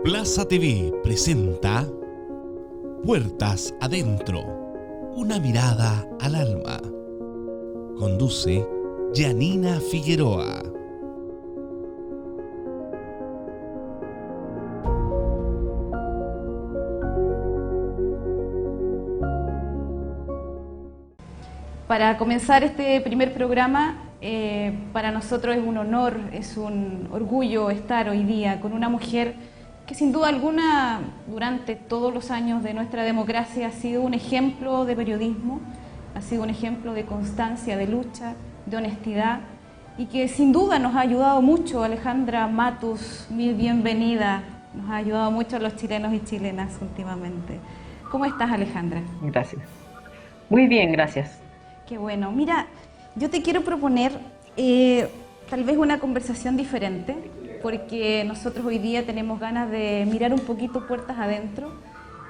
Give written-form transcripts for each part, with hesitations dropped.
Plaza TV presenta Puertas Adentro, una mirada al alma. Conduce Janina Figueroa. Para comenzar este primer programa, para nosotros es un honor, es un orgullo estar hoy día con una mujer que sin duda alguna durante todos los años de nuestra democracia ha sido un ejemplo de periodismo, ha sido un ejemplo de constancia, de lucha, de honestidad y que sin duda nos ha ayudado mucho. Alejandra Matus, muy bienvenida, nos ha ayudado mucho a los chilenos y chilenas últimamente. ¿Cómo estás, Alejandra? Gracias. Muy bien, gracias. Qué bueno. Mira, yo te quiero proponer tal vez una conversación diferente, porque nosotros hoy día tenemos ganas de mirar un poquito puertas adentro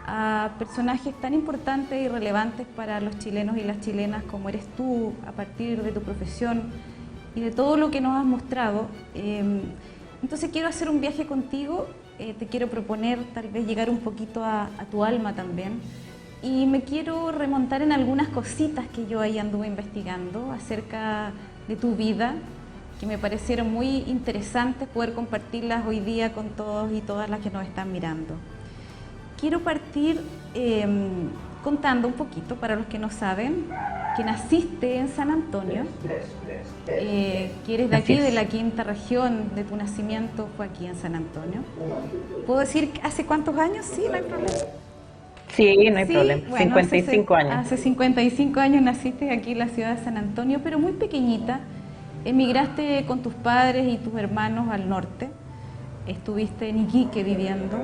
a personajes tan importantes y relevantes para los chilenos y las chilenas como eres tú, a partir de tu profesión y de todo lo que nos has mostrado. Entonces quiero hacer un viaje contigo, te quiero proponer tal vez llegar un poquito a tu alma también. Y me quiero remontar en algunas cositas que yo ahí anduve investigando acerca de tu vida, que me parecieron muy interesantes poder compartirlas hoy día con todos y todas las que nos están mirando. Quiero partir contando un poquito, para los que no saben, que naciste en San Antonio, que eres de aquí, de la quinta región, de tu nacimiento fue aquí en San Antonio. ¿Puedo decir hace cuántos años? Sí, no hay problema. Sí, no hay problema. Bueno, 55 años. Hace 55 años naciste aquí en la ciudad de San Antonio, pero muy pequeñita. Emigraste con tus padres y tus hermanos al norte. Estuviste en Iquique viviendo,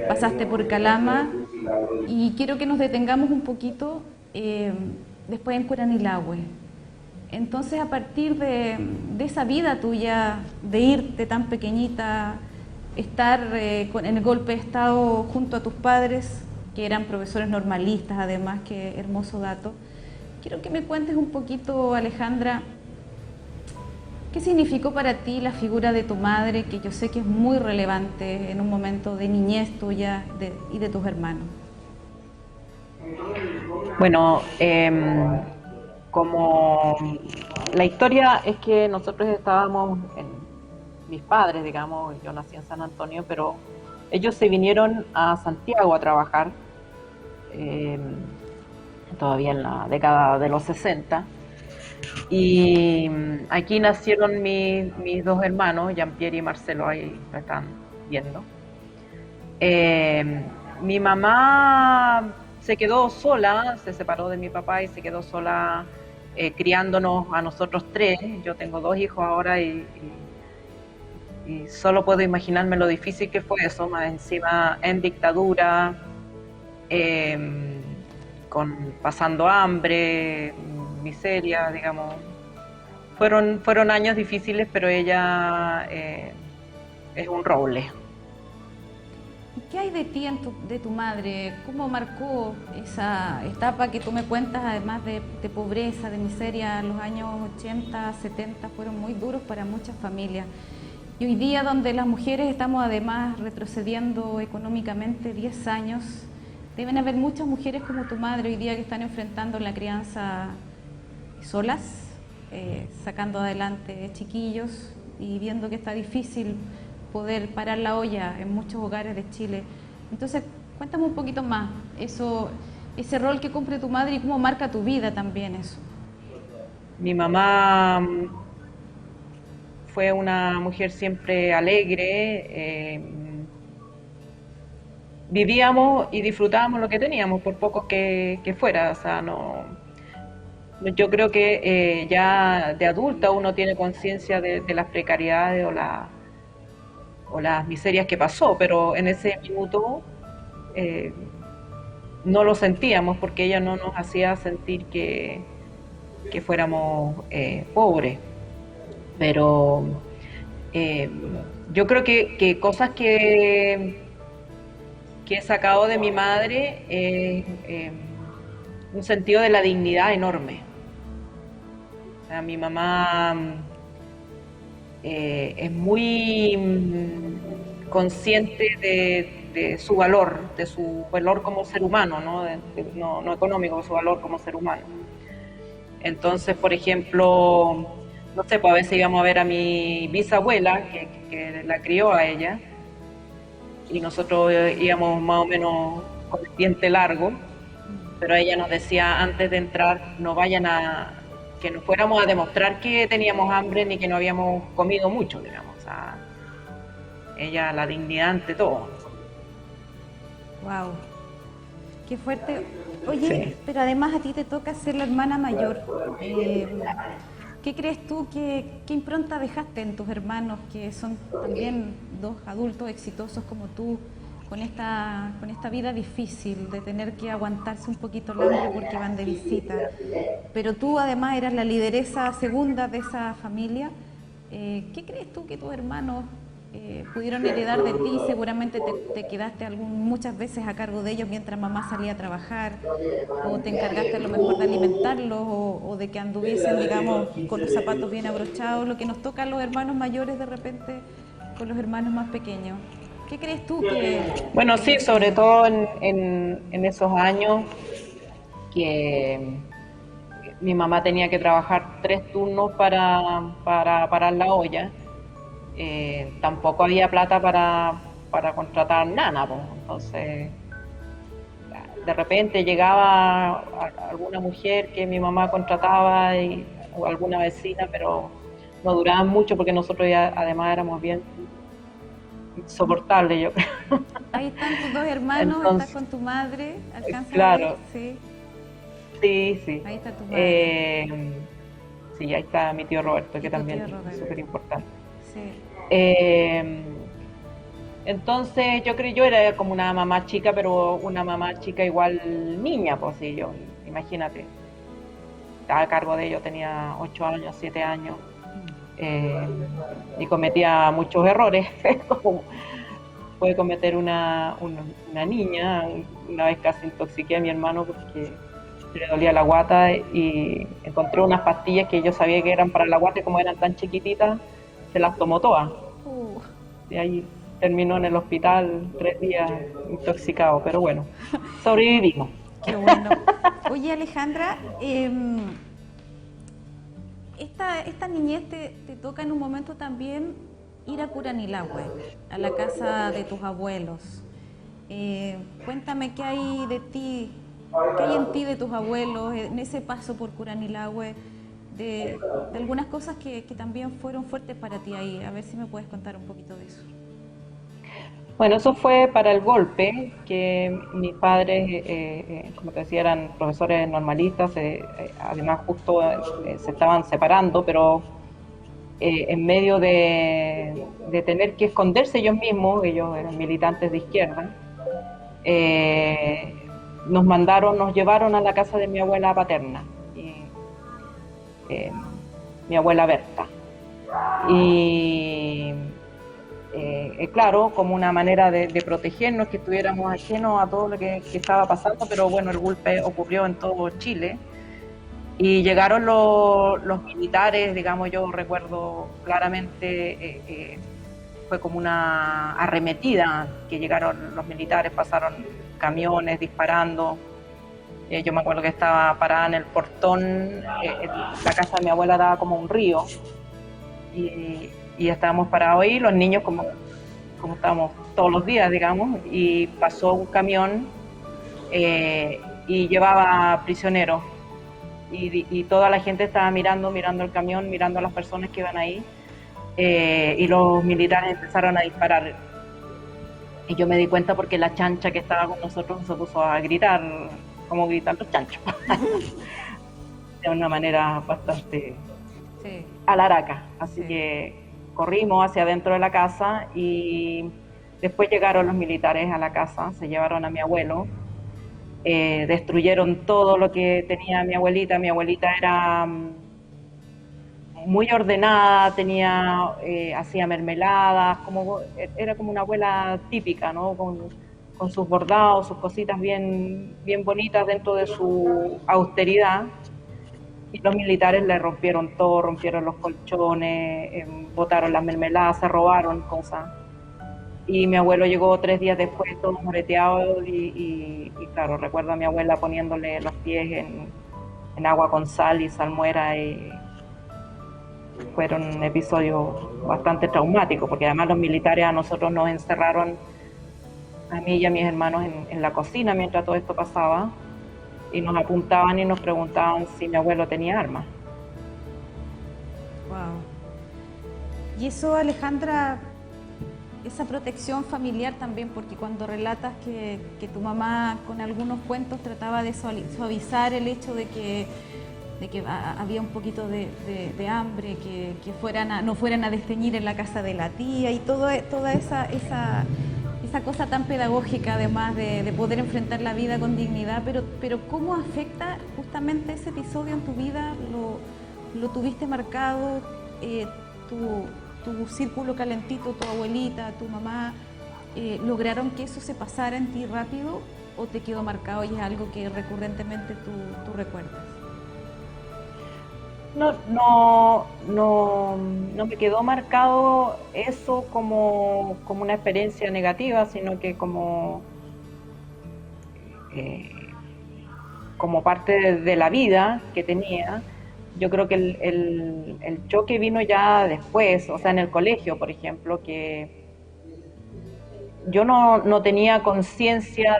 pasaste por Calama y quiero que nos detengamos un poquito después en Curanilahue. Entonces, a partir de esa vida tuya, de irte tan pequeñita, estar en el golpe de Estado junto a tus padres, que eran profesores normalistas, además, qué hermoso dato. Quiero que me cuentes un poquito, Alejandra, ¿qué significó para ti la figura de tu madre, que yo sé que es muy relevante en un momento de niñez tuya y de tus hermanos? Bueno, como la historia es que nosotros estábamos, mis padres, digamos, yo nací en San Antonio, pero ellos se vinieron a Santiago a trabajar, todavía en la década de los 60. Y aquí nacieron mis dos hermanos, Jean-Pierre y Marcelo, ahí lo están viendo. Mi mamá se quedó sola, se separó de mi papá y se quedó sola criándonos a nosotros tres. Yo tengo dos hijos ahora y solo puedo imaginarme lo difícil que fue eso, más encima en dictadura, pasando hambre, miseria, digamos. Fueron años difíciles, pero ella es un roble. ¿Y qué hay de ti, de tu madre? ¿Cómo marcó esa etapa que tú me cuentas, además de pobreza, de miseria? Los años 80, 70 fueron muy duros para muchas familias. Y hoy día, donde las mujeres estamos además retrocediendo económicamente 10 años, deben haber muchas mujeres como tu madre hoy día que están enfrentando la crianza solas, sacando adelante chiquillos y viendo que está difícil poder parar la olla en muchos hogares de Chile. Entonces, cuéntame un poquito más, ese rol que cumple tu madre y cómo marca tu vida también eso. Mi mamá fue una mujer siempre alegre, vivíamos y disfrutábamos lo que teníamos, por poco que fuera. O sea, yo creo que ya de adulta uno tiene conciencia de las precariedades o las miserias que pasó, pero en ese minuto no lo sentíamos porque ella no nos hacía sentir que fuéramos pobres. Pero yo creo que cosas que he sacado de mi madre, un sentido de la dignidad enorme. O sea, mi mamá es muy consciente de su valor como ser humano, ¿no? No económico, su valor como ser humano. Entonces, por ejemplo, no sé, pues a veces íbamos a ver a mi bisabuela, que la crió a ella, y nosotros íbamos más o menos con el diente largo, pero ella nos decía antes de entrar, que no fuéramos a demostrar que teníamos hambre ni que no habíamos comido mucho, digamos. O sea, ella, la dignidad ante todo. Wow, qué fuerte. Oye, Sí. pero además a ti te toca ser la hermana mayor. ¿Qué crees tú qué impronta dejaste en tus hermanos, que son también dos adultos exitosos como tú, con esta vida difícil de tener que aguantarse un poquito el hambre porque van de visita? Pero tú además eras la lideresa segunda de esa familia. ¿Qué crees tú que tus hermanos pudieron heredar de ti? Seguramente te quedaste muchas veces a cargo de ellos mientras mamá salía a trabajar, o te encargaste a lo mejor de alimentarlos, o de que anduviesen, digamos, con los zapatos bien abrochados, lo que nos toca a los hermanos mayores de repente con los hermanos más pequeños. ¿Qué crees tú que...? Bueno, sí, sobre todo en esos años que mi mamá tenía que trabajar 3 turnos para parar la olla. Tampoco había plata para contratar nana, pues. Entonces, de repente llegaba alguna mujer que mi mamá contrataba o alguna vecina, pero no duraban mucho porque nosotros ya además éramos bien insoportables, yo creo. Ahí están tus dos hermanos, Entonces, estás con tu madre, alcanzas claro, a ver, sí, sí. ahí está tu madre, Sí, ahí está mi tío Roberto, que y tu también tío es Roberto, súper importante. sí. Eh, entonces yo era como una mamá chica, pero una mamá chica igual niña, pues sí, imagínate, estaba a cargo de ellos, tenía 8 años, 7 años, eh, y cometía muchos errores, como puede cometer una niña. Una vez casi intoxiqué a mi hermano porque le dolía la guata y encontré unas pastillas que yo sabía que eran para la guata y como eran tan chiquititas, se las tomó todas. Uh, Y ahí terminó en el hospital 3 días intoxicado, pero bueno, sobrevivimos. qué bueno. Oye, Alejandra, esta niñez te toca en un momento también ir a Curanilahue, a la casa de tus abuelos. Cuéntame qué hay de ti, qué hay en ti de tus abuelos, en ese paso por Curanilahue, de algunas cosas que también fueron fuertes para ti ahí. A ver si me puedes contar un poquito de eso. Bueno, eso fue para el golpe, que mis padres, como te decía, eran profesores normalistas, además justo se estaban separando, pero en medio de tener que esconderse ellos mismos, ellos eran militantes de izquierda, eh, nos llevaron a la casa de mi abuela paterna, eh, mi abuela Berta. Y claro, como una manera de protegernos, que estuviéramos ajenos a todo lo que estaba pasando, pero bueno, el golpe ocurrió en todo Chile. Y llegaron los militares, digamos, yo recuerdo claramente, fue como una arremetida, que llegaron los militares, pasaron camiones disparando. Yo me acuerdo que estaba parada en el portón, la casa de mi abuela daba como un río, y estábamos parados ahí, los niños como estábamos todos los días, digamos, y pasó un camión y llevaba prisioneros. Y toda la gente estaba mirando el camión, mirando a las personas que iban ahí, y los militares empezaron a disparar. Y yo me di cuenta porque la chancha que estaba con nosotros se puso a gritar, como gritan los chanchos, de una manera bastante Sí. alaraca. Así Sí. que corrimos hacia adentro de la casa y después llegaron los militares a la casa, se llevaron a mi abuelo. Destruyeron todo lo que tenía mi abuelita. Mi abuelita era muy ordenada, hacía mermeladas, era como una abuela típica, ¿no? Con sus bordados, sus cositas bien, bien bonitas dentro de su austeridad. Y los militares le rompieron todo, rompieron los colchones, botaron las mermeladas, se robaron cosas. y mi abuelo llegó 3 días después todo moreteado y claro, recuerdo a mi abuela poniéndole los pies en agua con sal y salmuera y fueron episodios bastante traumáticos porque además los militares a nosotros nos encerraron a mí y a mis hermanos en la cocina mientras todo esto pasaba y nos apuntaban y nos preguntaban si mi abuelo tenía armas. Wow. Y eso, Alejandra, esa protección familiar también, porque cuando relatas que tu mamá con algunos cuentos trataba de suavizar el hecho de que había un poquito de hambre, que no fueran a desteñir en la casa de la tía y toda esa cosa tan pedagógica además de poder enfrentar la vida con dignidad, pero ¿cómo afecta justamente ese episodio en tu vida? ¿Lo tuviste marcado? Tu círculo calentito, tu abuelita, tu mamá, ¿lograron que eso se pasara en ti rápido o te quedó marcado y es algo que recurrentemente tú recuerdas? No me quedó marcado eso como una experiencia negativa, sino que como parte de la vida que tenía. Yo creo que el choque vino ya después, o sea, en el colegio, por ejemplo, que yo no tenía conciencia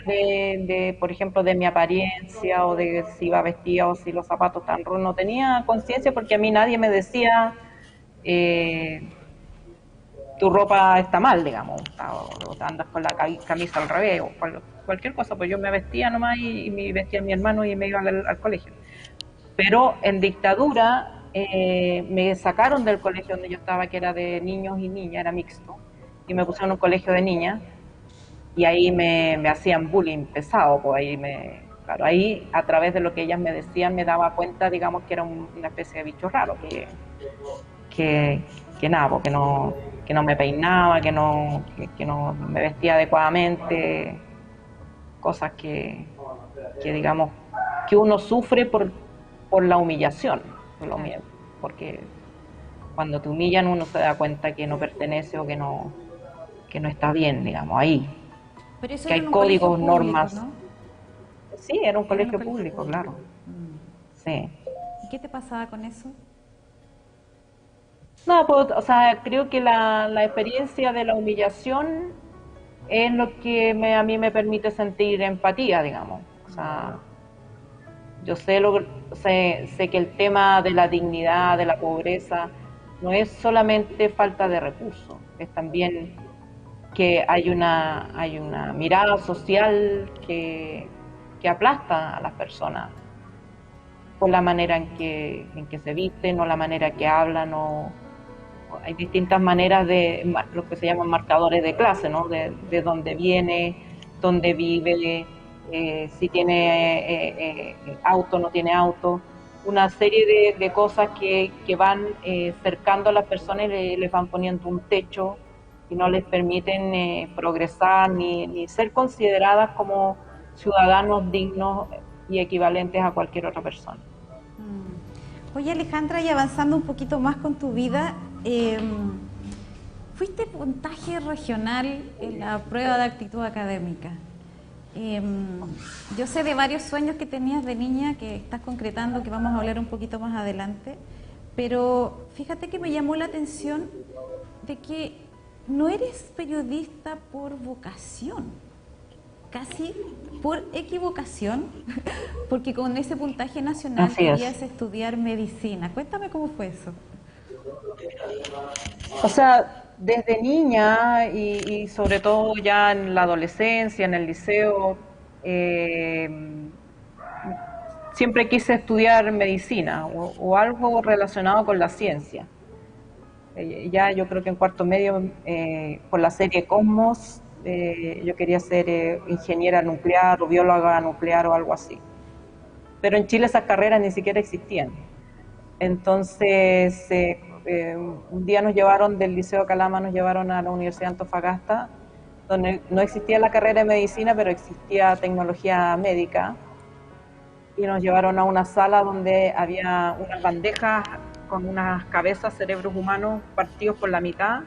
por ejemplo, de mi apariencia o de si iba vestida o si los zapatos estaban rotos. No tenía conciencia porque a mí nadie me decía tu ropa está mal, digamos, o andas con la camisa al revés o cualquier cosa. Pues yo me vestía nomás y me vestía mi hermano y me iba al colegio. Pero en dictadura me sacaron del colegio donde yo estaba, que era de niños y niñas, era mixto, y me pusieron en un colegio de niñas, y ahí me hacían bullying pesado, pues claro, ahí a través de lo que ellas me decían me daba cuenta, digamos, que era una especie de bicho raro, que nada, porque que no me peinaba, que no me vestía adecuadamente, cosas que digamos, que uno sufre por la humillación, porque cuando te humillan uno se da cuenta que no pertenece o que no está bien, digamos, ahí. Pero eso que hay era un códigos, colegio público, normas. ¿no? Sí, era un colegio público, claro. Sí. ¿Y qué te pasaba con eso? No, pues, o sea, creo que la experiencia de la humillación es lo que a mí me permite sentir empatía, digamos. O sea, yo sé que el tema de la dignidad, de la pobreza, no es solamente falta de recursos, es también que hay una mirada social que aplasta a las personas por la manera en que se visten o la manera que hablan, o hay distintas maneras de lo que se llaman marcadores de clase, ¿no? De dónde viene, dónde vive, si tiene auto, no tiene auto, una serie de cosas que van cercando a las personas y les van poniendo un techo y no les permiten progresar ni ser consideradas como ciudadanos dignos y equivalentes a cualquier otra persona. Oye, Alejandra, y avanzando un poquito más con tu vida, fuiste puntaje regional en la prueba de actitud académica. Yo sé de varios sueños que tenías de niña que estás concretando, que vamos a hablar un poquito más adelante, pero fíjate que me llamó la atención de que no eres periodista por vocación, casi por equivocación, porque con ese puntaje nacional querías estudiar medicina. Cuéntame cómo fue eso. O sea, desde niña y sobre todo ya en la adolescencia, en el liceo, siempre quise estudiar medicina o algo relacionado con la ciencia. Ya yo creo que en cuarto medio, por la serie Cosmos, yo quería ser ingeniera nuclear o bióloga nuclear o algo así. Pero en Chile esas carreras ni siquiera existían. Entonces, un día nos llevaron del Liceo Calama, nos llevaron a la Universidad de Antofagasta, donde no existía la carrera de medicina, pero existía tecnología médica. Y nos llevaron a una sala donde había unas bandejas con unas cabezas, cerebros humanos partidos por la mitad,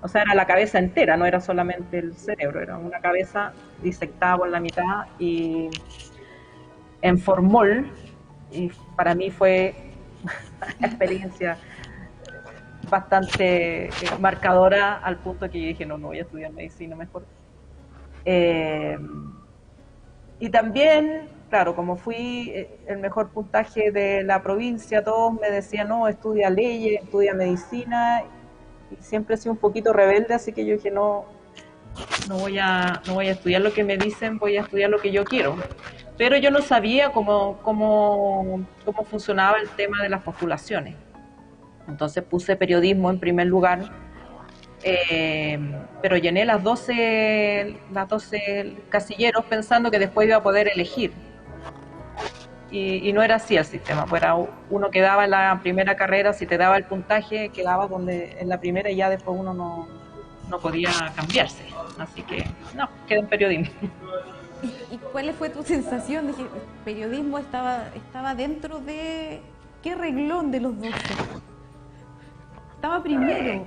O sea, era la cabeza entera, no era solamente el cerebro, era una cabeza disectada por la mitad y en formol, y para mí fue una experiencia bastante marcadora al punto que yo dije, no, no voy a estudiar medicina mejor. Eh, y también, claro, como fui el mejor puntaje de la provincia, todos me decían, no, estudia leyes, estudia medicina, y siempre he sido un poquito rebelde, así que yo dije, no, no voy a estudiar lo que me dicen, voy a estudiar lo que yo quiero. Pero yo no sabía cómo funcionaba el tema de las postulaciones. Entonces puse periodismo en primer lugar, pero llené las 12 casilleros pensando que después iba a poder elegir. Y no era así el sistema, pues era uno quedaba en la primera carrera, si te daba el puntaje, quedaba en la primera y ya después uno no podía cambiarse. Así que, no, quedé en periodismo. ¿Y cuál fue tu sensación? Dije, periodismo estaba dentro de... ¿Qué reglón de los 12? Estaba primero.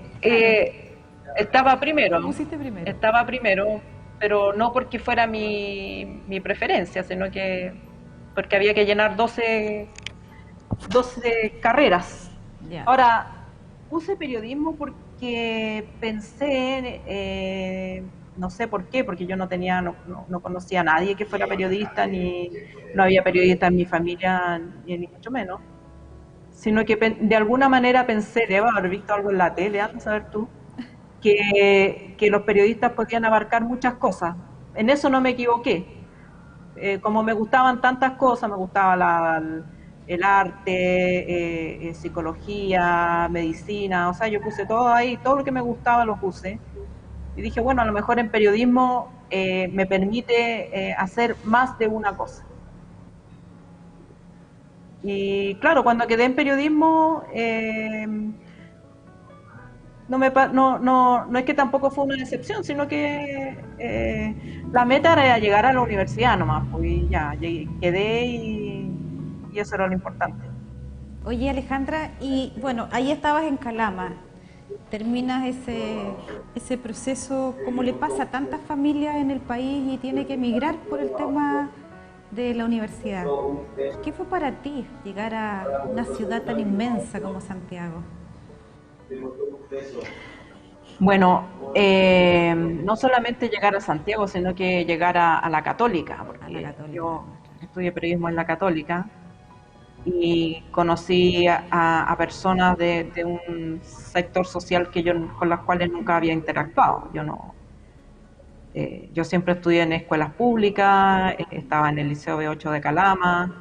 Estaba primero. ¿Lo pusiste primero? Estaba primero, pero no porque fuera mi preferencia, sino que porque había que llenar 12 carreras. Ya. Ahora, puse periodismo porque pensé, no sé por qué, porque yo no conocía a nadie que fuera periodista, ni no había periodistas en mi familia, ni mucho menos, sino que de alguna manera pensé, debo haber visto algo en la tele, antes de saber tú, que los periodistas podían abarcar muchas cosas. En eso no me equivoqué. Como me gustaban tantas cosas, me gustaba el arte, psicología, medicina, o sea, yo puse todo ahí, todo lo que me gustaba lo puse. Y dije, bueno, a lo mejor en periodismo me permite hacer más de una cosa. Y claro, cuando quedé en periodismo, no es que tampoco fue una decepción, sino que la meta era llegar a la universidad nomás, pues ya, quedé y eso era lo importante. Oye, Alejandra, y bueno, ahí estabas en Calama, terminas ese proceso, como le pasa a tantas familias en el país y tiene que emigrar por el tema de la universidad. ¿Qué fue para ti llegar a una ciudad tan inmensa como Santiago? Bueno, no solamente llegar a Santiago, sino que llegar a la Católica, porque A la Católica. yo estudié periodismo en la Católica y conocí a personas de un sector social con las cuales nunca había interactuado. Yo siempre estudié en escuelas públicas, estaba en el Liceo B8 de Calama,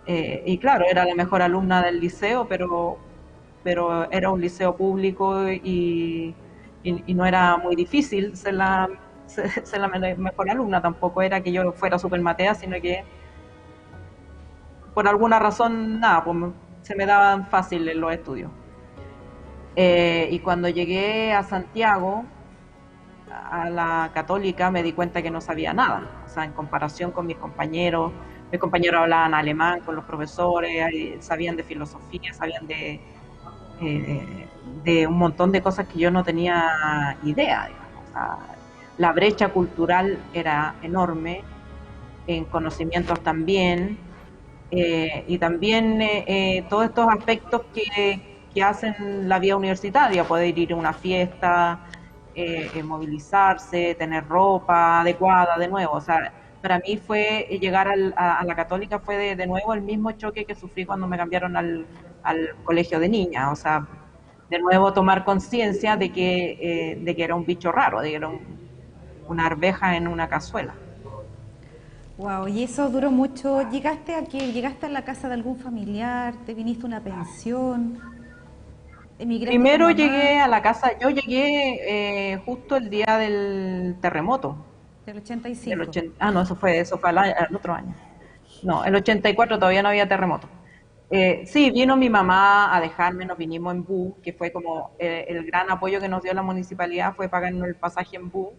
y claro, era la mejor alumna del liceo, pero era un liceo público y no era muy difícil ser la mejor alumna. Tampoco era que yo fuera súper matea, sino que por alguna razón, nada, pues se me daban fáciles los estudios. Y cuando llegué a Santiago, a la Católica, me di cuenta que no sabía nada. O sea, en comparación con mis compañeros hablaban alemán con los profesores, sabían de filosofía, sabían de un montón de cosas que yo no tenía idea, digamos. O sea, la brecha cultural era enorme, en conocimientos también, y también todos estos aspectos que hacen la vida universitaria, poder ir a una fiesta, movilizarse, tener ropa adecuada, de nuevo. O sea, para mí fue llegar a la Católica fue de nuevo el mismo choque que sufrí cuando me cambiaron al colegio de niñas. O sea, de nuevo tomar conciencia de que era un bicho raro, de que era una arveja en una cazuela. Wow, y eso duró mucho. ¿Llegaste a la casa de algún familiar? ¿Te viniste a una pensión? ¿Emigraste con Primero mamá? llegué a la casa, yo llegué justo el día del terremoto. Del 85. No, eso fue al otro año. No, el 84 todavía no había terremoto. Sí, vino mi mamá a dejarme, nos vinimos en bus, que fue como el gran apoyo que nos dio la municipalidad, fue pagarnos el pasaje en bus.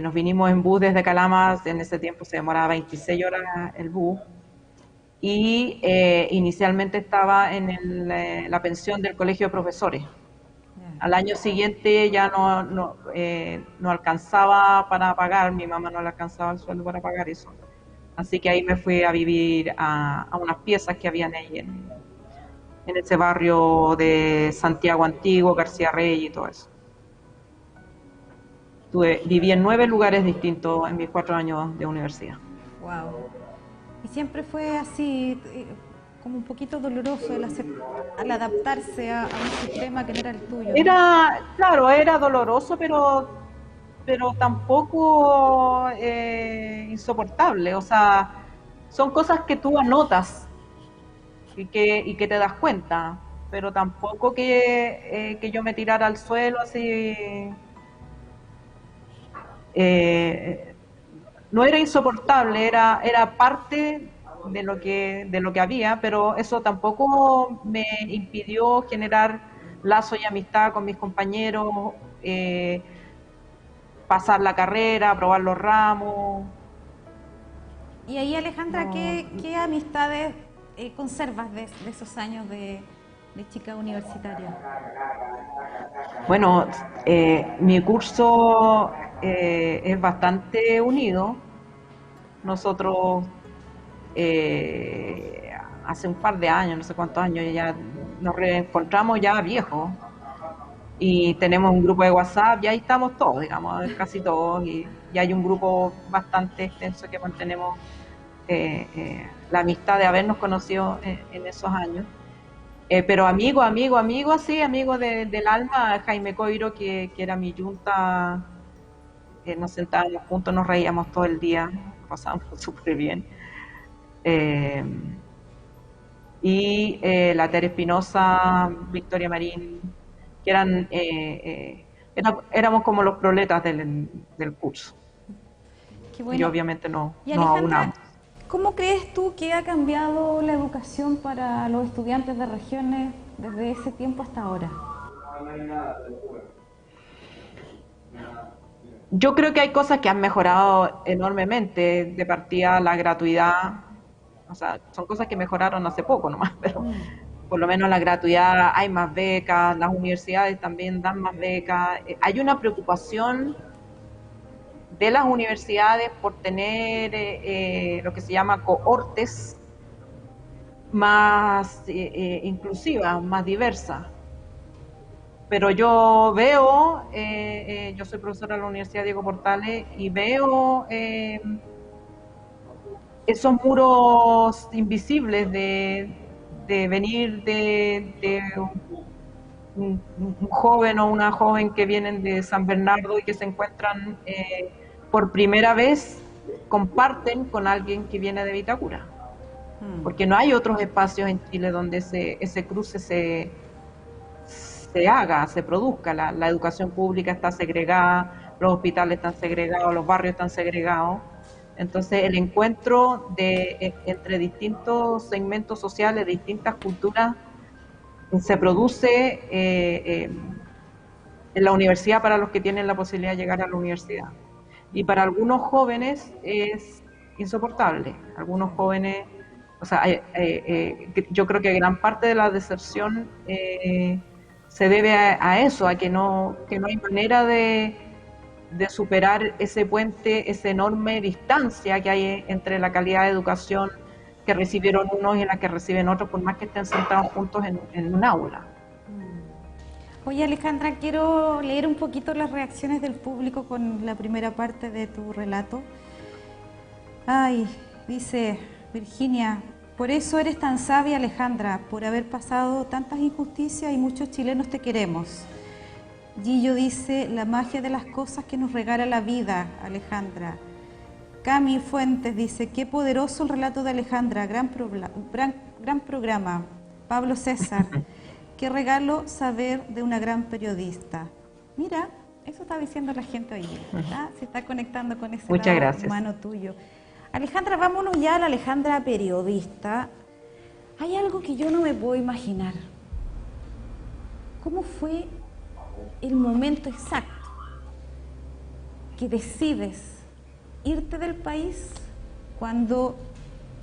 Nos vinimos en bus desde Calama, en ese tiempo se demoraba 26 horas el bus, y inicialmente estaba en la pensión del colegio de profesores. Ya. Al año siguiente ya no alcanzaba para pagar, mi mamá no le alcanzaba el sueldo para pagar eso. Así que ahí me fui a vivir a unas piezas que habían ahí en ese barrio de Santiago Antiguo, García Rey y todo eso. Viví en 9 lugares distintos en mis 4 años de universidad. Wow. Y siempre fue así, como un poquito doloroso al adaptarse a un sistema que no era el tuyo, ¿no? Claro, era doloroso, pero tampoco insoportable. O sea, son cosas que tú anotas y que te das cuenta, pero tampoco que yo me tirara al suelo así. No era insoportable, era parte de lo que había, pero eso tampoco me impidió generar lazo y amistad con mis compañeros, pasar la carrera, probar los ramos. Y ahí, Alejandra, No. ¿qué amistades conservas de esos años de chica universitaria? Bueno, mi curso es bastante unido. Nosotros hace un par de años, no sé cuántos años, ya nos reencontramos ya viejos y tenemos un grupo de WhatsApp y ahí estamos todos, digamos, casi todos, y hay un grupo bastante extenso que mantenemos la amistad de habernos conocido en esos años. Pero amigo, sí, amigo del alma, Jaime Coiro, que era mi yunta, nos sentábamos juntos, nos reíamos todo el día, pasábamos súper bien. Y la Tere Espinosa, Victoria Marín, que éramos como los proletas del curso. Qué bueno. Y obviamente no Alejandra, aunamos. ¿cómo crees tú que ha cambiado la educación para los estudiantes de regiones desde ese tiempo hasta ahora? Yo creo que hay cosas que han mejorado enormemente, de partida la gratuidad, o sea, son cosas que mejoraron hace poco nomás, pero por lo menos la gratuidad, hay más becas, las universidades también dan más becas, hay una preocupación de las universidades por tener lo que se llama cohortes más inclusivas, más diversas. Pero yo veo, yo soy profesora de la Universidad Diego Portales y veo esos muros invisibles de venir de un joven o una joven que vienen de San Bernardo y que se encuentran por primera vez, comparten con alguien que viene de Vitacura. Porque no hay otros espacios en Chile donde ese cruce se haga, se produzca. La educación pública está segregada, los hospitales están segregados, los barrios están segregados. Entonces el encuentro entre distintos segmentos sociales, distintas culturas, se produce en la universidad para los que tienen la posibilidad de llegar a la universidad. Y para algunos jóvenes es insoportable. Algunos jóvenes, o sea, yo creo que gran parte de la deserción se debe a eso, a que no hay manera de superar ese puente, esa enorme distancia que hay entre la calidad de educación que recibieron unos y la que reciben otros, por más que estén sentados juntos en un aula. Oye, Alejandra, quiero leer un poquito las reacciones del público con la primera parte de tu relato. Ay, dice Virginia: por eso eres tan sabia, Alejandra, por haber pasado tantas injusticias y muchos chilenos te queremos. Gillo dice: la magia de las cosas que nos regala la vida, Alejandra. Cami Fuentes dice: qué poderoso el relato de Alejandra, gran programa. Pablo César: qué regalo saber de una gran periodista. Mira, eso está diciendo la gente hoy, ¿verdad? Se está conectando con ese Muchas lado gracias. humano tuyo. Alejandra, vámonos ya a la Alejandra periodista. Hay algo que yo no me puedo imaginar. ¿Cómo fue el momento exacto que decides irte del país cuando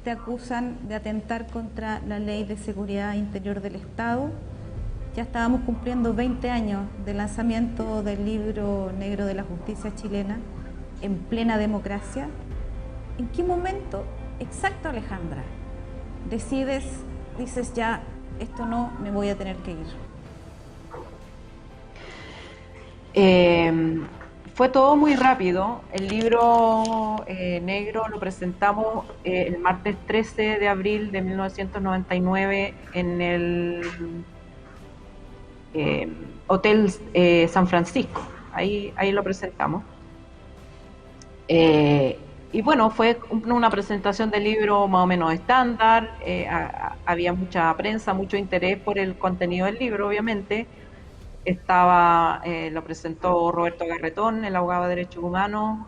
te acusan de atentar contra la ley de seguridad interior del Estado ya estábamos cumpliendo 20 años del lanzamiento del libro negro de la justicia chilena en plena democracia. ¿En qué momento exacto, Alejandra, dices ya, esto no, me voy a tener que ir? Fue todo muy rápido. El libro negro lo presentamos el martes 13 de abril de 1999 en el Hotel San Francisco. Ahí lo presentamos. Y bueno, fue una presentación del libro más o menos estándar. Había mucha prensa, mucho interés por el contenido del libro, obviamente. Lo presentó Roberto Garretón, el abogado de derechos humanos,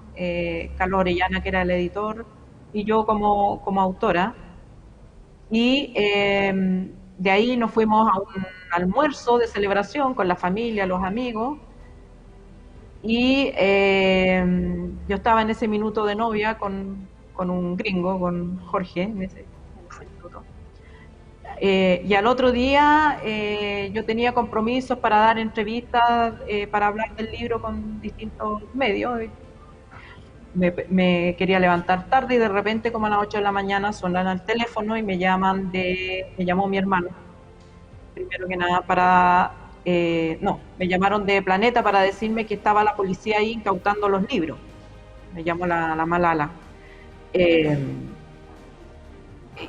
Carlos Orellana, que era el editor, y yo como autora. Y de ahí nos fuimos a un almuerzo de celebración con la familia, los amigos, y yo estaba en ese minuto de novia con un gringo, con Jorge, en ese minuto. Y al otro día yo tenía compromisos para dar entrevistas, para hablar del libro con distintos medios. Me quería levantar tarde y de repente, como a las 8 de la mañana, sonan el teléfono y me llamó mi hermano. Primero que nada me llamaron de Planeta para decirme que estaba la policía ahí incautando los libros. Me llamó la Malala.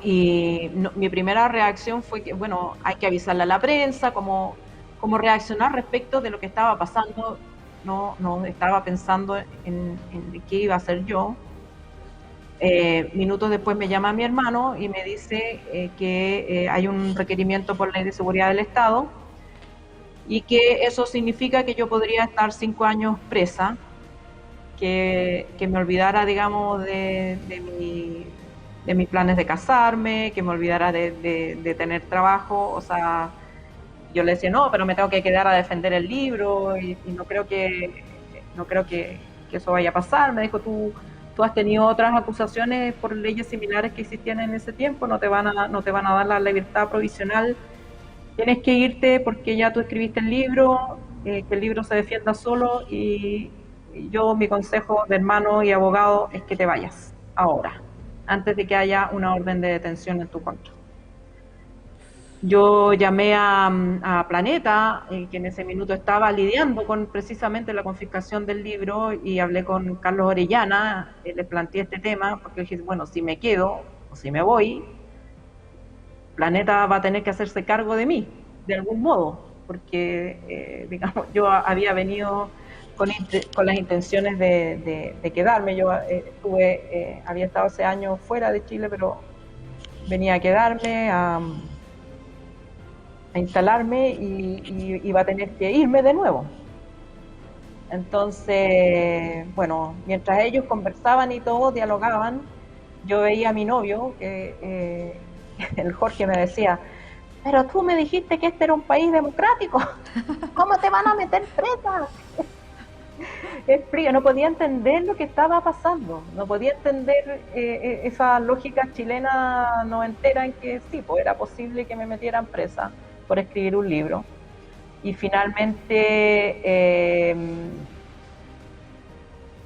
Mi primera reacción fue que, bueno, hay que avisarle a la prensa, cómo reaccionar respecto de lo que estaba pasando. No estaba pensando en qué iba a hacer yo. Minutos después me llama mi hermano y me dice que hay un requerimiento por ley de seguridad del Estado y que eso significa que yo podría estar 5 años presa, que me olvidara, digamos, de mis planes de casarme, que me olvidara de tener trabajo. O sea, yo le decía, no, pero me tengo que quedar a defender el libro y no creo que eso vaya a pasar. Me dijo, tú has tenido otras acusaciones por leyes similares que existían en ese tiempo, no te van a dar la libertad provisional, tienes que irte porque ya tú escribiste el libro, que el libro se defienda solo, y mi consejo de hermano y abogado es que te vayas ahora, antes de que haya una orden de detención en tu contra. Yo llamé a Planeta, que en ese minuto estaba lidiando con precisamente la confiscación del libro, y hablé con Carlos Orellana, le planteé este tema, porque dije, bueno, si me quedo o si me voy, Planeta va a tener que hacerse cargo de mí, de algún modo, porque, digamos, yo había venido con las intenciones de quedarme. Yo había estado hace años fuera de Chile, pero venía a quedarme, a instalarme, y iba a tener que irme de nuevo. Entonces, bueno, mientras ellos conversaban y todo, dialogaban, yo veía a mi novio, que el Jorge me decía, pero tú me dijiste que este era un país democrático, ¿cómo te van a meter presa? Es frío, no podía entender lo que estaba pasando, no podía entender esa lógica chilena noventera en que sí, pues era posible que me metieran presa por escribir un libro. Y finalmente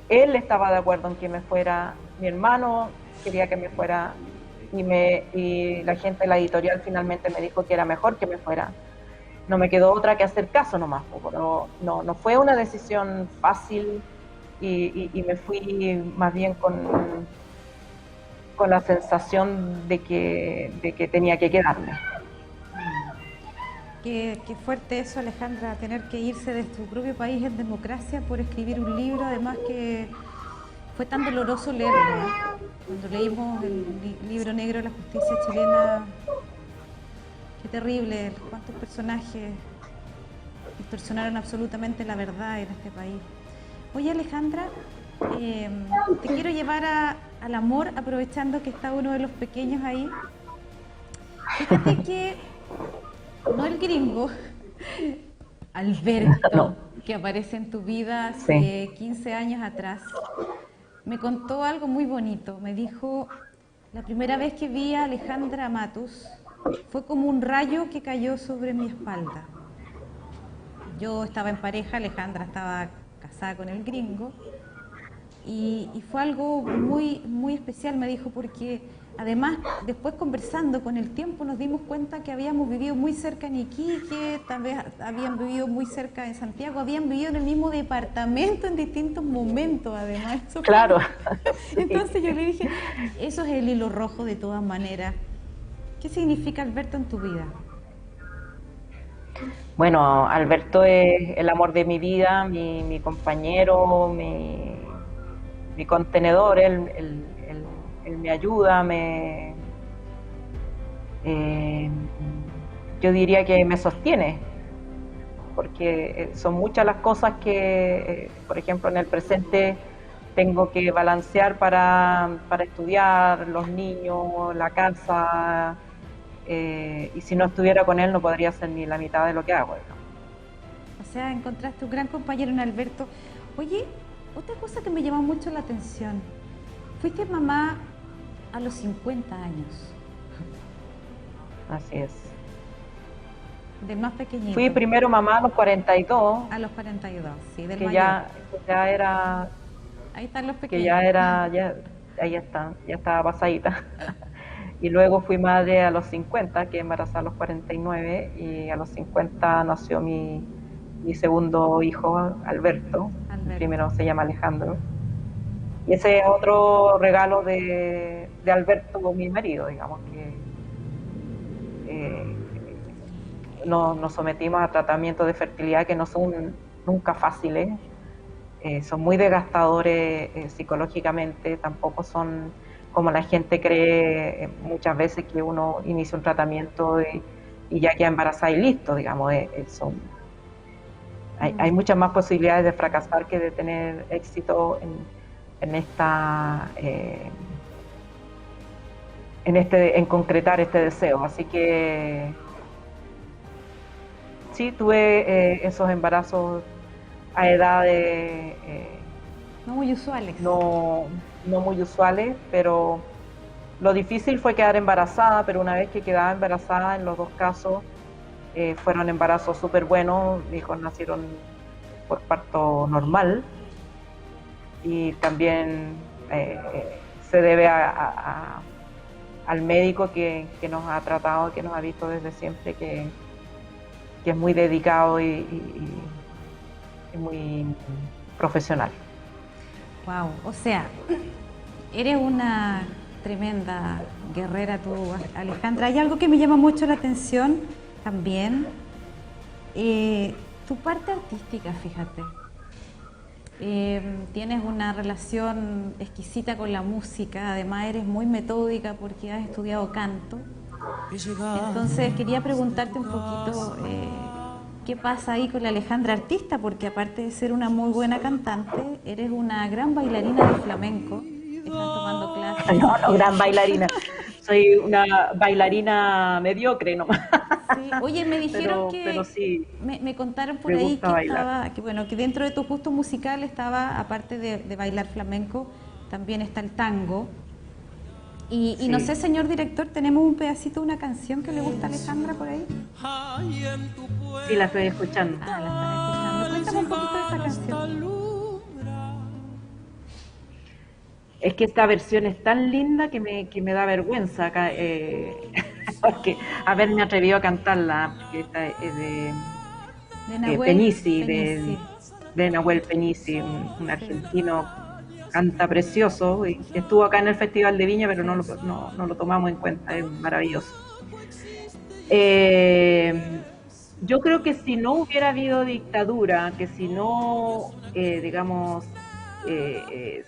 él estaba de acuerdo en que me fuera, mi hermano quería que me fuera, y la gente de la editorial finalmente me dijo que era mejor que me fuera. No me quedó otra que hacer caso nomás, pero no fue una decisión fácil, y me fui más bien con la sensación de que tenía que quedarme. Qué fuerte eso, Alejandra, tener que irse de tu propio país en democracia por escribir un libro, además que fue tan doloroso leerlo, ¿eh? Cuando leímos el libro negro de la justicia chilena, qué terrible, cuántos personajes distorsionaron absolutamente la verdad en este país. Oye, Alejandra, te quiero llevar al amor, aprovechando que está uno de los pequeños ahí. Fíjate que, no el gringo, Alberto, que aparece en tu vida hace 15 años atrás, me contó algo muy bonito. Me dijo, la primera vez que vi a Alejandra Matus fue como un rayo que cayó sobre mi espalda. yo estaba en pareja, Alejandra estaba casada con el gringo, y fue algo muy, muy especial, me dijo, porque además después conversando con el tiempo nos dimos cuenta que habíamos vivido muy cerca en Iquique, tal vez habían vivido muy cerca en Santiago, habían vivido en el mismo departamento en distintos momentos además. Claro. Entonces yo le dije, eso es el hilo rojo de todas maneras. ¿Qué significa Alberto en tu vida? Bueno, Alberto es el amor de mi vida, mi compañero, mi contenedor, él me ayuda, yo diría que me sostiene, porque son muchas las cosas que, por ejemplo, en el presente tengo que balancear para estudiar, los niños, la casa, y si no estuviera con él no podría hacer ni la mitad de lo que hago, ¿no? O sea, encontraste un gran compañero en Alberto. Oye, otra cosa que me llamó mucho la atención, fuiste mamá a los 50 años. Así es. Del más pequeñito. Fui primero mamá a los 42. A los 42, sí, del que mayor. ya era... Ahí están los pequeños. Que ya era, ahí está, ya estaba pasadita. Y luego fui madre a los 50, que embarazada a los 49, y a los 50 nació mi segundo hijo, Alberto. El primero se llama Alejandro. Y ese es otro regalo de Alberto, mi marido, digamos, que nos sometimos a tratamientos de fertilidad que no son nunca fáciles, son muy desgastadores psicológicamente, tampoco son como la gente cree muchas veces que uno inicia un tratamiento y ya queda embarazada y listo, digamos, hay muchas más posibilidades de fracasar que de tener éxito en concretar este deseo. Así que sí, tuve esos embarazos a edades no muy usuales. No muy usuales, pero lo difícil fue quedar embarazada, pero una vez que quedaba embarazada, en los dos casos fueron embarazos súper buenos. Mis hijos nacieron por parto normal y también se debe al médico que nos ha tratado, que nos ha visto desde siempre, que es muy dedicado y muy profesional. Wow, o sea, eres una tremenda guerrera tú, Alejandra. Hay algo que me llama mucho la atención también, tu parte artística, fíjate. Tienes una relación exquisita con la música, además eres muy metódica porque has estudiado canto. Entonces quería preguntarte un poquito qué pasa ahí con la Alejandra artista, porque aparte de ser una muy buena cantante, eres una gran bailarina de flamenco. Estás tomando clases. No, gran bailarina. Soy una bailarina mediocre nomás. Sí. Oye, me dijeron pero sí, me contaron por ahí que dentro de tu gusto musical estaba, aparte de bailar flamenco, también está el tango. Y sí. No sé, señor director, ¿tenemos un pedacito de una canción que le gusta a Alejandra por ahí? Sí, la estoy escuchando. La están escuchando. Cuéntame un poquito de esa canción. Es que esta versión es tan linda que me da vergüenza acá, porque haberme atrevido a cantarla, porque esta es de Penisi, de Nahuel Penisi, un argentino, canta precioso, y estuvo acá en el Festival de Viña, pero no lo tomamos en cuenta, es maravilloso. Yo creo que si no hubiera habido dictadura, que si no, digamos,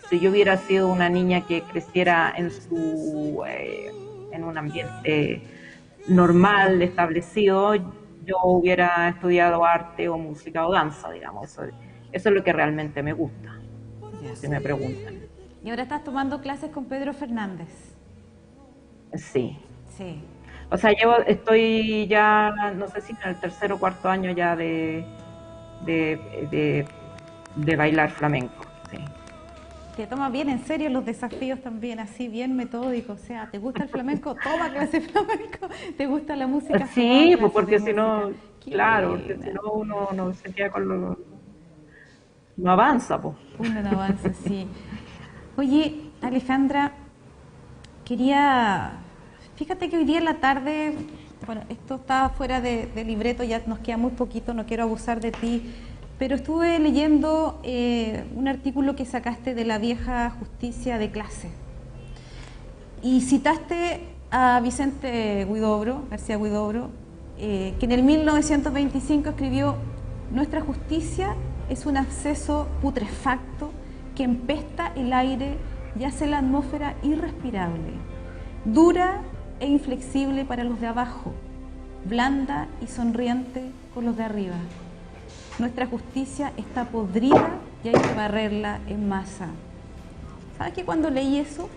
si yo hubiera sido una niña que creciera en un ambiente normal, establecido, yo hubiera estudiado arte o música o danza, digamos. Eso es lo que realmente me gusta, si me preguntan. ¿Y ahora estás tomando clases con Pedro Fernández? Sí. Sí. O sea, estoy ya, no sé si en el tercer o cuarto año ya de bailar flamenco. Sí. Te tomas bien en serio los desafíos también, así bien metódico. O sea, ¿te gusta el flamenco? Toma clase de flamenco. ¿Te gusta la música? Sí, pues porque si no... Qué Claro, porque buena. si no uno no se queda con lo... no avanza, pues. Uno no avanza, sí. Oye, Alejandra, quería, fíjate que hoy día en la tarde, bueno, esto está fuera de libreto, ya nos queda muy poquito, no quiero abusar de ti, pero estuve leyendo un artículo que sacaste de la vieja justicia de clase y citaste a Vicente Huidobro, García Huidobro, que en el 1925 escribió: nuestra justicia es un absceso putrefacto que empesta el aire y hace la atmósfera irrespirable, dura e inflexible para los de abajo, blanda y sonriente con los de arriba. Nuestra justicia está podrida y hay que barrerla en masa. ¿Sabes que cuando leí eso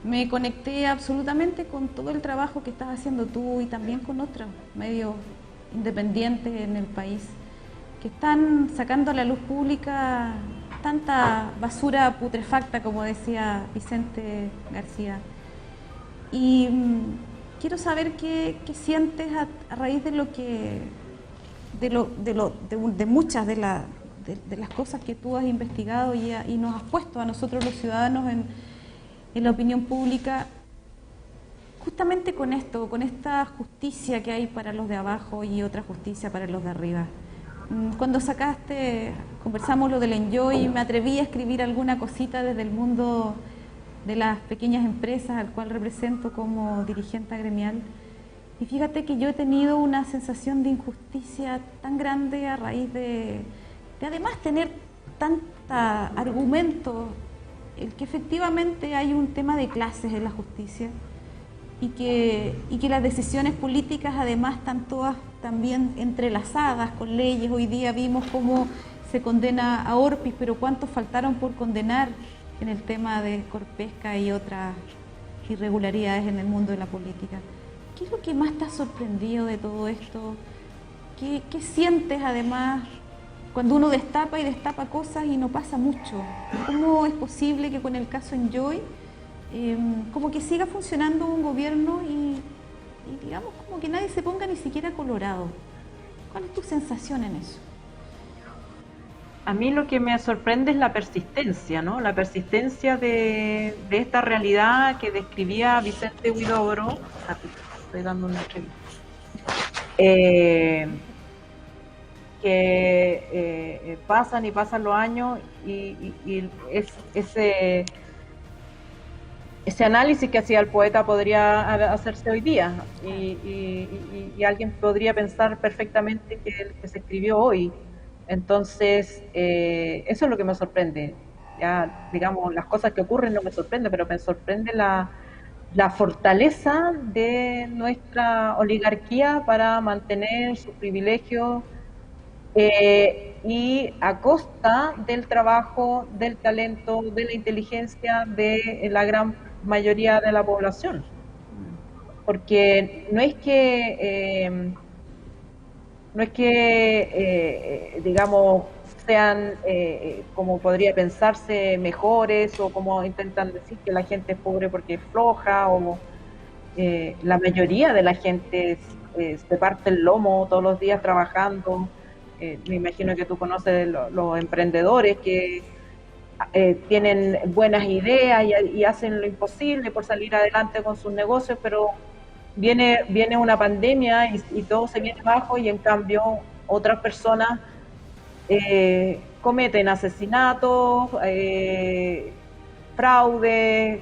me conecté absolutamente con todo el trabajo que estás haciendo tú y también con otros medios independientes en el país que están sacando a la luz pública tanta basura putrefacta, como decía Vicente García? Y quiero saber qué sientes a raíz de lo que de muchas de las cosas que tú has investigado y nos has puesto a nosotros los ciudadanos en la opinión pública, justamente con esto, con esta justicia que hay para los de abajo y otra justicia para los de arriba. Cuando conversamos lo del Enjoy, me atreví a escribir alguna cosita desde el mundo de las pequeñas empresas al cual represento como dirigente gremial. Y fíjate que yo he tenido una sensación de injusticia tan grande a raíz de además tener tanta argumentos, el que efectivamente hay un tema de clases en la justicia y que las decisiones políticas además están todas también entrelazadas con leyes. Hoy día vimos cómo se condena a Orpis, pero ¿cuántos faltaron por condenar en el tema de Corpesca y otras irregularidades en el mundo de la política? ¿Qué es lo que más te ha sorprendido de todo esto? ¿Qué sientes además cuando uno destapa y destapa cosas y no pasa mucho? ¿Cómo es posible que con el caso Enjoy como que siga funcionando un gobierno y digamos como que nadie se ponga ni siquiera colorado? ¿Cuál es tu sensación en eso? A mí lo que me sorprende es la persistencia, ¿no? La persistencia de esta realidad que describía Vicente Huidobro. Estoy dando una entrevista. Que pasan y pasan los años y ese análisis que hacía el poeta podría hacerse hoy día y alguien podría pensar perfectamente que se escribió hoy. Entonces, eso es lo que me sorprende. Ya, digamos, las cosas que ocurren no me sorprenden, pero me sorprende la fortaleza de nuestra oligarquía para mantener sus privilegios y a costa del trabajo, del talento, de la inteligencia de la gran mayoría de la población. Porque no es que digamos, sean, como podría pensarse, mejores o como intentan decir que la gente es pobre porque es floja o la mayoría de la gente se parte el lomo todos los días trabajando. Me imagino que tú conoces los emprendedores que tienen buenas ideas y hacen lo imposible por salir adelante con sus negocios, pero viene una pandemia y todo se viene abajo y en cambio otras personas cometen asesinatos, fraude,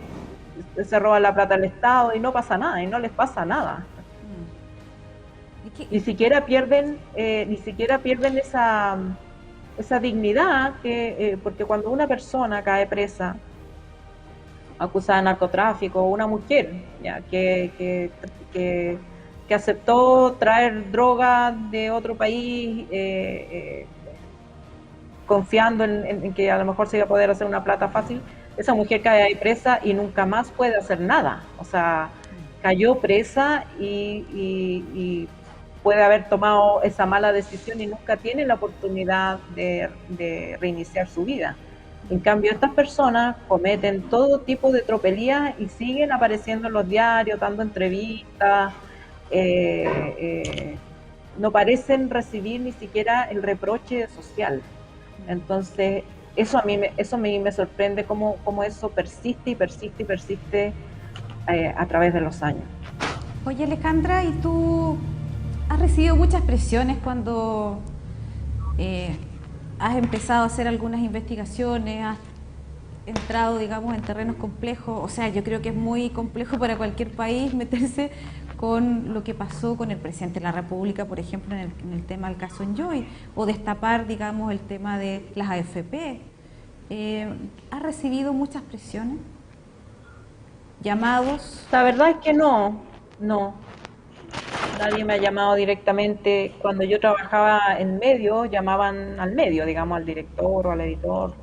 se roban la plata al Estado y no pasa nada, y no les pasa nada. Ni siquiera pierden esa dignidad porque cuando una persona cae presa acusada de narcotráfico, una mujer ya que aceptó traer droga de otro país confiando en que a lo mejor se iba a poder hacer una plata fácil, esa mujer cae ahí presa y nunca más puede hacer nada. O sea, cayó presa y puede haber tomado esa mala decisión y nunca tiene la oportunidad de reiniciar su vida. En cambio, estas personas cometen todo tipo de tropelías y siguen apareciendo en los diarios, dando entrevistas, no parecen recibir ni siquiera el reproche social. Entonces, eso a mí me sorprende cómo eso persiste y persiste y persiste a través de los años. Oye, Alejandra, ¿y tú has recibido muchas presiones cuando has empezado a hacer algunas investigaciones, has entrado, digamos, en terrenos complejos? O sea, yo creo que es muy complejo para cualquier país meterse con lo que pasó con el presidente de la República, por ejemplo, en el tema del caso Enjoy, o destapar, digamos, el tema de las AFP. ¿Has recibido muchas presiones? ¿Llamados? La verdad es que no. Nadie me ha llamado directamente. Cuando yo trabajaba en medio, llamaban al medio, digamos, al director o al editor,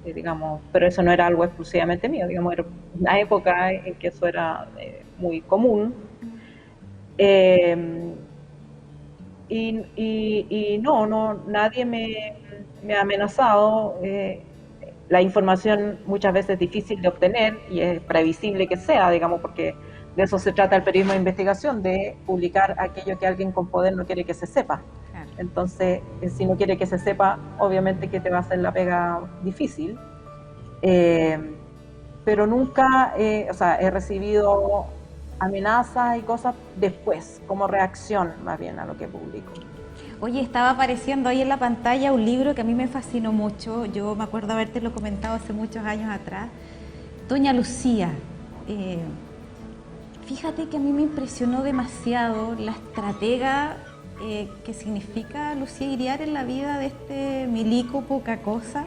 digamos, pero eso no era algo exclusivamente mío, digamos, era una época en que eso era muy común. Y no, nadie me ha amenazado. La información muchas veces es difícil de obtener y es previsible que sea, digamos, porque de eso se trata el periodismo de investigación, de publicar aquello que alguien con poder no quiere que se sepa. Claro. Entonces, si no quiere que se sepa, obviamente que te va a hacer la pega difícil. Pero nunca, o sea, he recibido amenazas y cosas después, como reacción más bien a lo que publico. Oye, estaba apareciendo ahí en la pantalla un libro que a mí me fascinó mucho. Yo me acuerdo habértelo comentado hace muchos años atrás. Doña Lucía. Fíjate que a mí me impresionó demasiado la estratega que significa Lucía Iriart en la vida de este milico poca cosa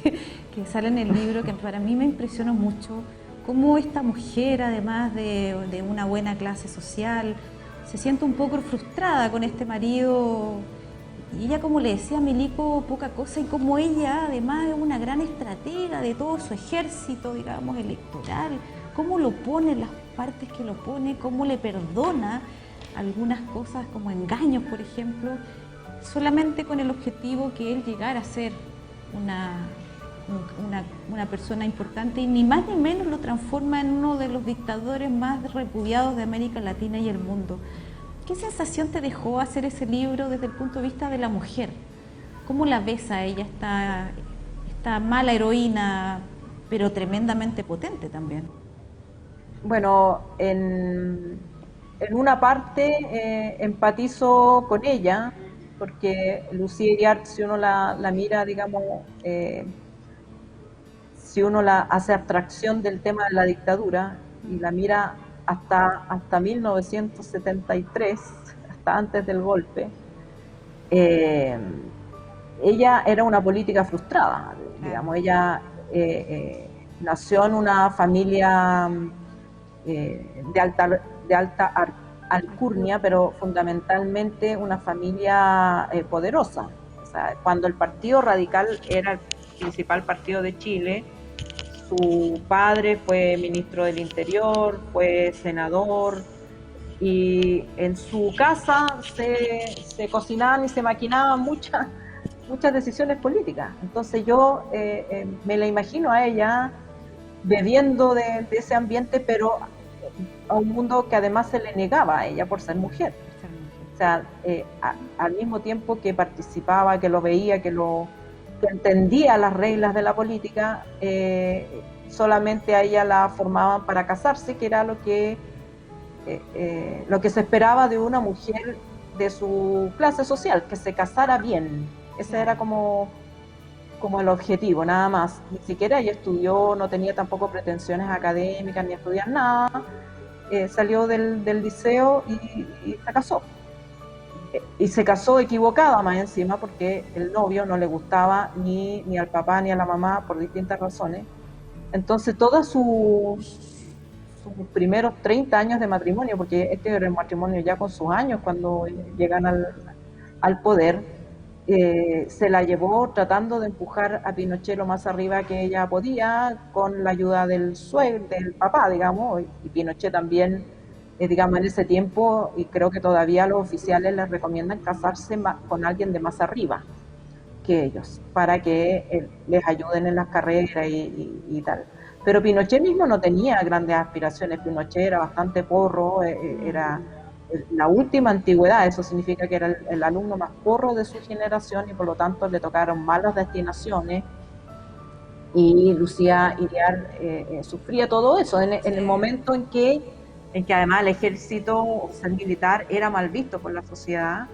que sale en el libro, que para mí me impresionó mucho. Cómo esta mujer, además de una buena clase social, se siente un poco frustrada con este marido, y ella, como le decía a Milico, poca cosa, y como ella además es una gran estratega de todo su ejército, digamos, electoral, cómo lo pone, las partes que lo pone, cómo le perdona algunas cosas como engaños, por ejemplo, solamente con el objetivo que él llegara a ser una persona importante, y ni más ni menos lo transforma en uno de los dictadores más repudiados de América Latina y el mundo. ¿Qué sensación te dejó hacer ese libro desde el punto de vista de la mujer? ¿Cómo la ves a ella, esta mala heroína, pero tremendamente potente también? Bueno, en una parte empatizo con ella, porque Lucía Iriart, si uno la mira, digamos, si uno la hace abstracción del tema de la dictadura y la mira hasta 1973, hasta antes del golpe, ella era una política frustrada, digamos. Ella nació en una familia de alta alcurnia, pero fundamentalmente una familia poderosa. O sea, cuando el Partido Radical era el principal partido de Chile, su padre fue ministro del Interior, fue senador, y en su casa se cocinaban y se maquinaban muchas decisiones políticas. Entonces yo me la imagino a ella bebiendo de ese ambiente, pero a un mundo que además se le negaba a ella por ser mujer. O sea, al mismo tiempo que participaba, que lo veía, que entendía las reglas de la política, solamente a ella la formaban para casarse, que era lo que se esperaba de una mujer de su clase social, que se casara bien. Ese era como el objetivo, nada más. Ni siquiera ella estudió, no tenía tampoco pretensiones académicas ni estudiar nada. Salió del liceo y se casó. Y se casó equivocada más encima, porque el novio no le gustaba ni al papá ni a la mamá por distintas razones. Entonces todos sus primeros 30 años de matrimonio, porque este era el matrimonio ya con sus años cuando llegan al poder, se la llevó tratando de empujar a Pinochet lo más arriba que ella podía, con la ayuda del papá, digamos, y Pinochet también, digamos, en ese tiempo, y creo que todavía los oficiales les recomiendan casarse con alguien de más arriba que ellos, para que les ayuden en las carreras y tal. Pero Pinochet mismo no tenía grandes aspiraciones. Pinochet era bastante porro, era la última antigüedad, eso significa que era el alumno más porro de su generación y por lo tanto le tocaron malas destinaciones y Lucía Iriar sufría todo eso en el momento en que además el ejército o ser militar era mal visto por la sociedad,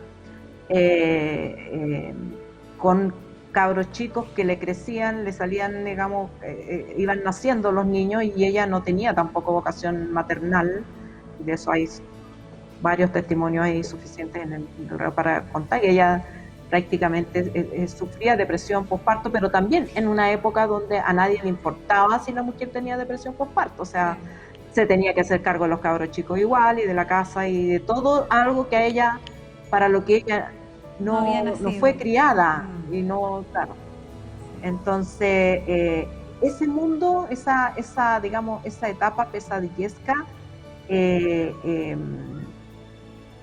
con cabros chicos que le crecían, le salían, digamos, iban naciendo los niños y ella no tenía tampoco vocación maternal, y de eso hay varios testimonios ahí suficientes en el para contar que ella prácticamente sufría depresión postparto, pero también en una época donde a nadie le importaba si la mujer tenía depresión postparto, o sea, se tenía que hacer cargo de los cabros chicos igual y de la casa y de todo algo que a ella, para lo que ella no fue criada y no, claro. Entonces, ese mundo, esa digamos, esa etapa pesadillesca,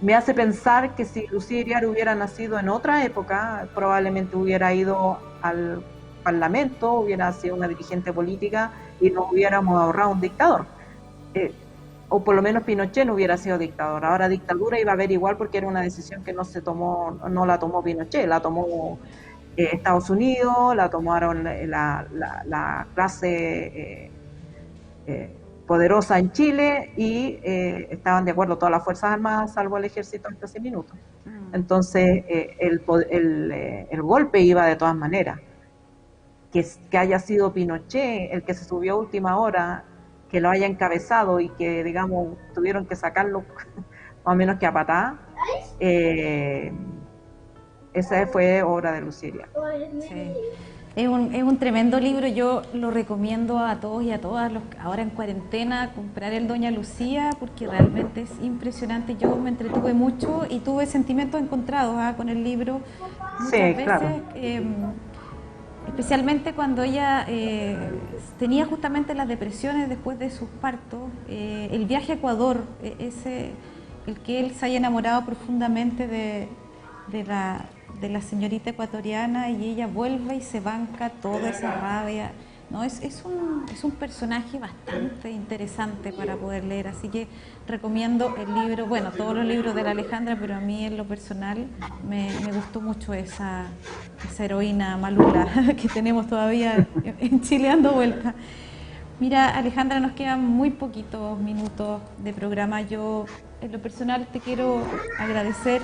me hace pensar que si Lucía Iriar hubiera nacido en otra época, probablemente hubiera ido al Parlamento, hubiera sido una dirigente política y nos hubiéramos ahorrado un dictador. O por lo menos Pinochet no hubiera sido dictador. Ahora dictadura iba a haber igual porque era una decisión que no la tomó Pinochet, la tomó Estados Unidos, la tomaron la clase poderosa en Chile y estaban de acuerdo todas las Fuerzas Armadas, salvo el ejército hasta ese minuto. Entonces el golpe iba de todas maneras. Que haya sido Pinochet el que se subió a última hora, que lo haya encabezado y que, digamos, tuvieron que sacarlo más o menos que a patada, esa fue obra de Lucía Iriar. Sí. Es un tremendo libro, yo lo recomiendo a todos y a todas los ahora en cuarentena comprar el Doña Lucía porque realmente es impresionante. Yo me entretuve mucho y tuve sentimientos encontrados con el libro muchas veces, claro. Especialmente cuando ella tenía justamente las depresiones después de sus partos, el viaje a Ecuador, el que él se haya enamorado profundamente de la señorita ecuatoriana y ella vuelve y se banca toda esa rabia. No, es un personaje bastante interesante para poder leer, así que recomiendo el libro, bueno, todos los libros de la Alejandra, pero a mí en lo personal me gustó mucho esa heroína malula que tenemos todavía en Chile dando vuelta. Mira, Alejandra, nos quedan muy poquitos minutos de programa. Yo, en lo personal, te quiero agradecer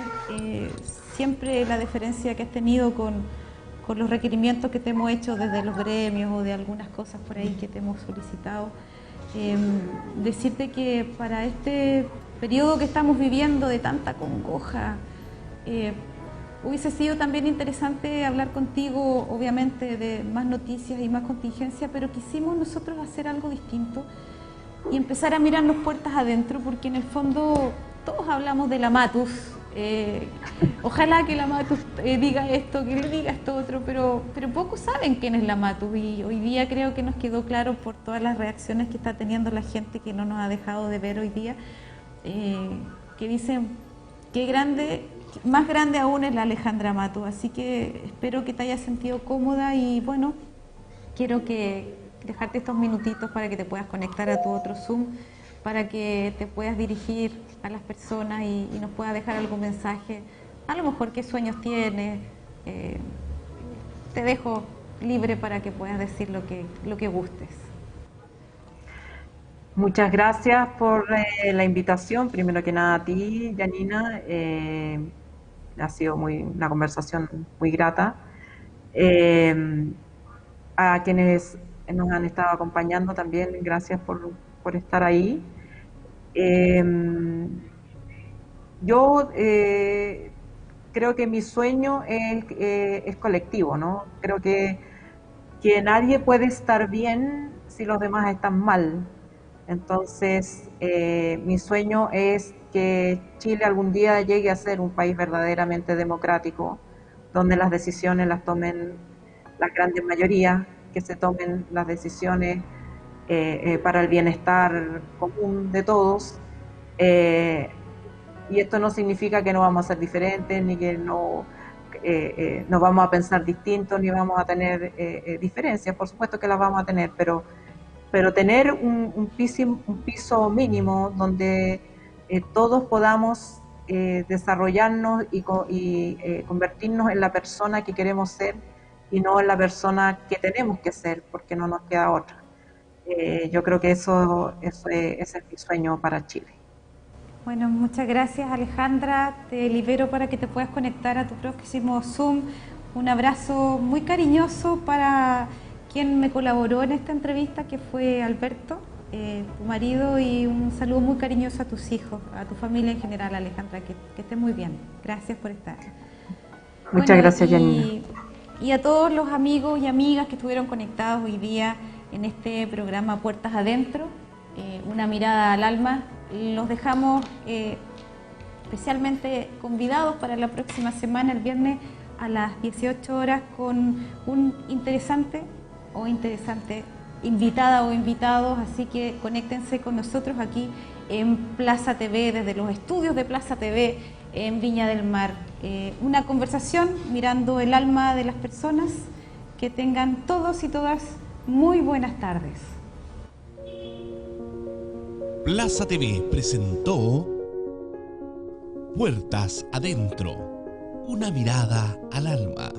siempre la deferencia que has tenido con los requerimientos que te hemos hecho desde los gremios o de algunas cosas por ahí que te hemos solicitado. Decirte que para este periodo que estamos viviendo de tanta congoja, hubiese sido también interesante hablar contigo, obviamente, de más noticias y más contingencia, pero quisimos nosotros hacer algo distinto y empezar a mirarnos puertas adentro, porque en el fondo todos hablamos de la Matus. Ojalá que la Matus diga esto, que le diga esto otro, pero pocos saben quién es la Matus y hoy día creo que nos quedó claro por todas las reacciones que está teniendo la gente que no nos ha dejado de ver hoy día, que dicen qué grande, más grande aún es la Alejandra Matus, así que espero que te hayas sentido cómoda y bueno, quiero dejarte estos minutitos para que te puedas conectar a tu otro Zoom, para que te puedas dirigir a las personas y nos puedas dejar algún mensaje, a lo mejor qué sueños tienes. Te dejo libre para que puedas decir lo que gustes. Muchas gracias por la invitación, primero que nada a ti, Janina, ha sido una conversación muy grata. A quienes nos han estado acompañando también, gracias por estar ahí. Yo creo que mi sueño es colectivo, ¿no? Creo que nadie puede estar bien si los demás están mal. Entonces, mi sueño es que Chile algún día llegue a ser un país verdaderamente democrático, donde las decisiones las tomen las grandes mayorías, que se tomen las decisiones para el bienestar común de todos. Y esto no significa que no vamos a ser diferentes, ni que no vamos a pensar distintos, ni vamos a tener diferencias. Por supuesto que las vamos a tener, pero tener un piso mínimo donde todos podamos desarrollarnos y convertirnos en la persona que queremos ser y no en la persona que tenemos que ser, porque no nos queda otra. Yo creo que ese es mi sueño para Chile. Bueno, muchas gracias, Alejandra. Te libero para que te puedas conectar a tu próximo Zoom. Un abrazo muy cariñoso para quien me colaboró en esta entrevista, que fue Alberto, tu marido, y un saludo muy cariñoso a tus hijos, a tu familia en general, Alejandra. Que estés muy bien. Gracias por estar. Muchas gracias, Janina. Y a todos los amigos y amigas que estuvieron conectados hoy día en este programa Puertas Adentro, una mirada al alma. Los dejamos especialmente convidados para la próxima semana, el viernes a las 18 horas, con un interesante invitada o invitados, así que conéctense con nosotros aquí en Plaza TV, desde los estudios de Plaza TV en Viña del Mar. Una conversación mirando el alma de las personas. Que tengan todos y todas muy buenas tardes. Plaza TV presentó Puertas Adentro, una mirada al alma.